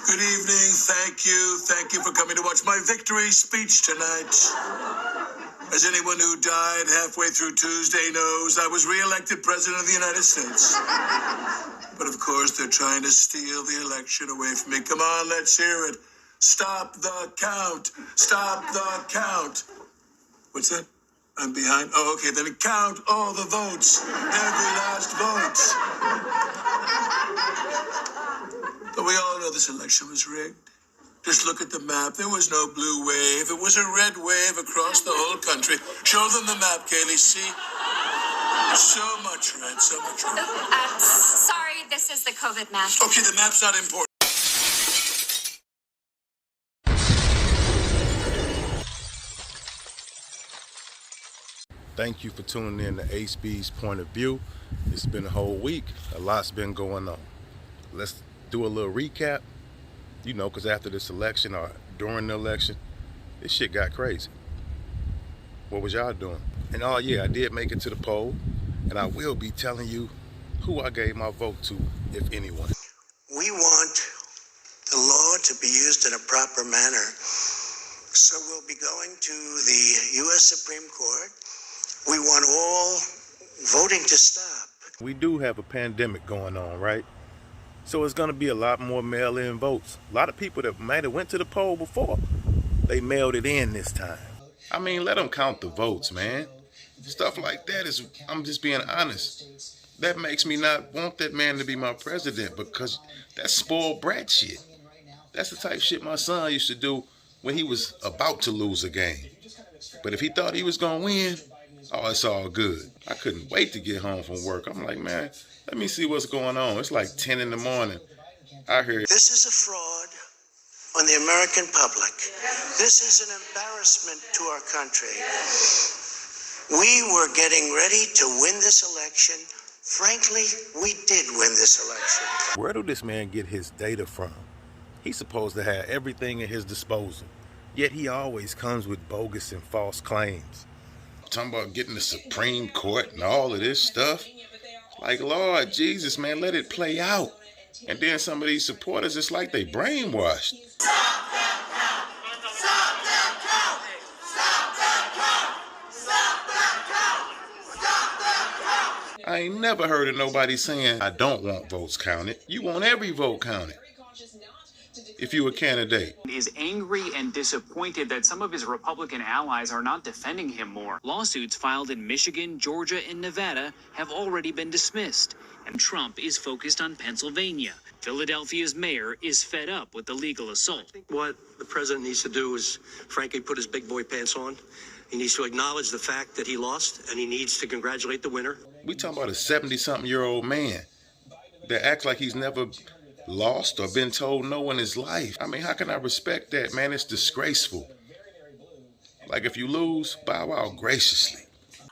Good evening. Thank you. Thank you for coming to watch my victory speech tonight. As anyone who died halfway through Tuesday knows, I was re-elected President of the United States. But of course, they're trying to steal the election away from me. Come on, let's hear it. Stop the count. Stop the count. What's that? I'm behind. Oh, okay. Then count all the votes. Every last vote. But we all know this election was rigged. Just look at the map. There was no blue wave. It was a red wave across the whole country. Show them the map, Kaylee. See? So much red, so much red. Sorry, this is the COVID map. Okay, the map's not important. Thank you for tuning in to HB's Point of View. It's been a whole week. A lot's been going on. Let's do a little recap. You know, because after this election or during the election, this shit got crazy. What was y'all doing? And oh yeah, I did make it to the poll, and I will be telling you who I gave my vote to, if anyone. We want the law to be used in a proper manner. So we'll be going to the U.S. Supreme Court. We want all voting to stop. We do have a pandemic going on, right? So it's going to be a lot more mail-in votes. A lot of people that might have went to the poll before, they mailed it in this time. I mean, let them count the votes, man. Stuff like that is, I'm just being honest. That makes me not want that man to be my president, because that's spoiled brat shit. That's the type of shit my son used to do when he was about to lose a game. But if he thought he was going to win, oh, it's all good. I couldn't wait to get home from work. I'm like, man, let me see what's going on. It's like 10 in the morning. I heard, this is a fraud on the American public. This is an embarrassment to our country. We were getting ready to win this election. Frankly, we did win this election. where do this man get his data from? He's supposed to have everything at his disposal. Yet he always comes with bogus and false claims. Talking about getting the Supreme Court and all of this stuff. Like, Lord Jesus, man, let it play out. And then some of these supporters, it's like they brainwashed. Stop that count! Stop that count! Stop that count! Stop that count! Stop that count! I ain't never heard of nobody saying, I don't want votes counted. You want every vote counted if you a candidate. Is angry and disappointed that some of his Republican allies are not defending him more. Lawsuits filed in Michigan, Georgia, and Nevada have already been dismissed. And Trump is focused on Pennsylvania. Philadelphia's mayor is fed up with the legal assault. What the president needs to do is, frankly, put his big boy pants on. He needs to acknowledge the fact that he lost, and he needs to congratulate the winner. We talking about a 70-something-year-old man that acts like he's never lost or been told no in his life. I mean, how can I respect that, man? It's disgraceful. Like, if you lose, bow out graciously.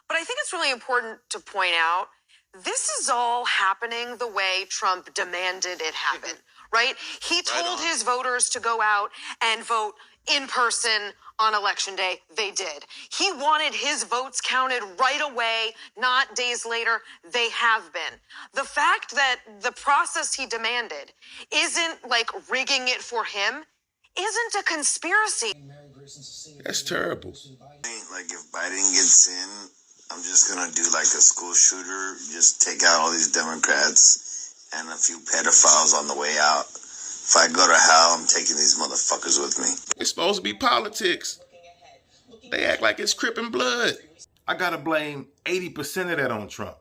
But I think it's really important to point out, this is all happening the way Trump demanded it happen, right? He told his voters to go out and vote in person on election day. They did. He wanted his votes counted right away, not days later. They have been. The fact that the process he demanded isn't like rigging it for him isn't a conspiracy. That's terrible. Like, if Biden gets in, I'm just going to do like a school shooter, just take out all these Democrats and a few pedophiles on the way out. If I go to hell, I'm taking these motherfuckers with me. It's supposed to be politics. They act like it's Crip and blood. I gotta blame 80% of that on Trump,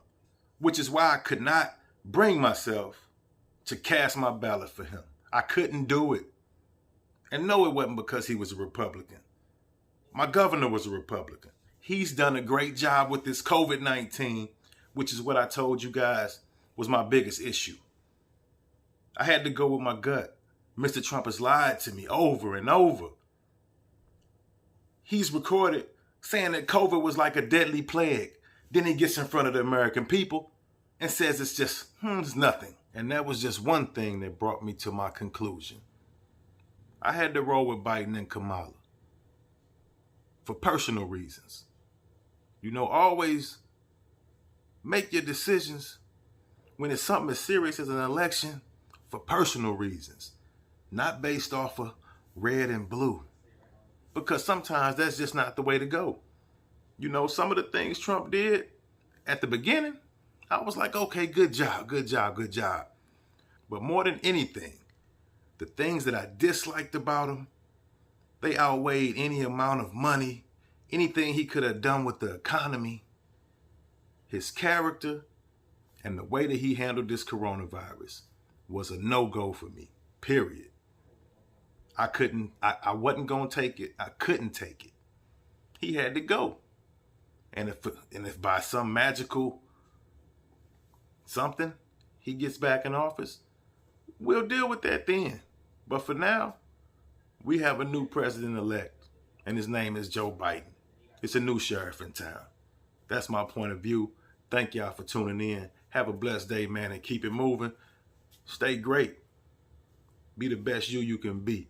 which is why I could not bring myself to cast my ballot for him. I couldn't do it. And no, it wasn't because he was a Republican. My governor was a Republican. He's done a great job with this COVID-19, which is what I told you guys was my biggest issue. I had to go with my gut. Mr. Trump has lied to me over and over. He's recorded saying that COVID was like a deadly plague. Then he gets in front of the American people and says it's just, it's nothing. And that was just one thing that brought me to my conclusion. I had to roll with Biden and Kamala for personal reasons. You know, always make your decisions when it's something as serious as an election for personal reasons, not based off of red and blue. Because sometimes that's just not the way to go. You know, some of the things Trump did at the beginning, I was like, okay, good job, good job, good job. But more than anything, the things that I disliked about him, they outweighed any amount of money, anything he could have done with the economy, his character, and the way that he handled this coronavirus was a no-go for me, period. I wasn't going to take it. I couldn't take it. He had to go. And if by some magical something he gets back in office, we'll deal with that then. But for now, we have a new president-elect, and his name is Joe Biden. It's a new sheriff in town. That's my point of view. Thank y'all for tuning in. Have a blessed day, man, and keep it moving. Stay great. Be the best you can be.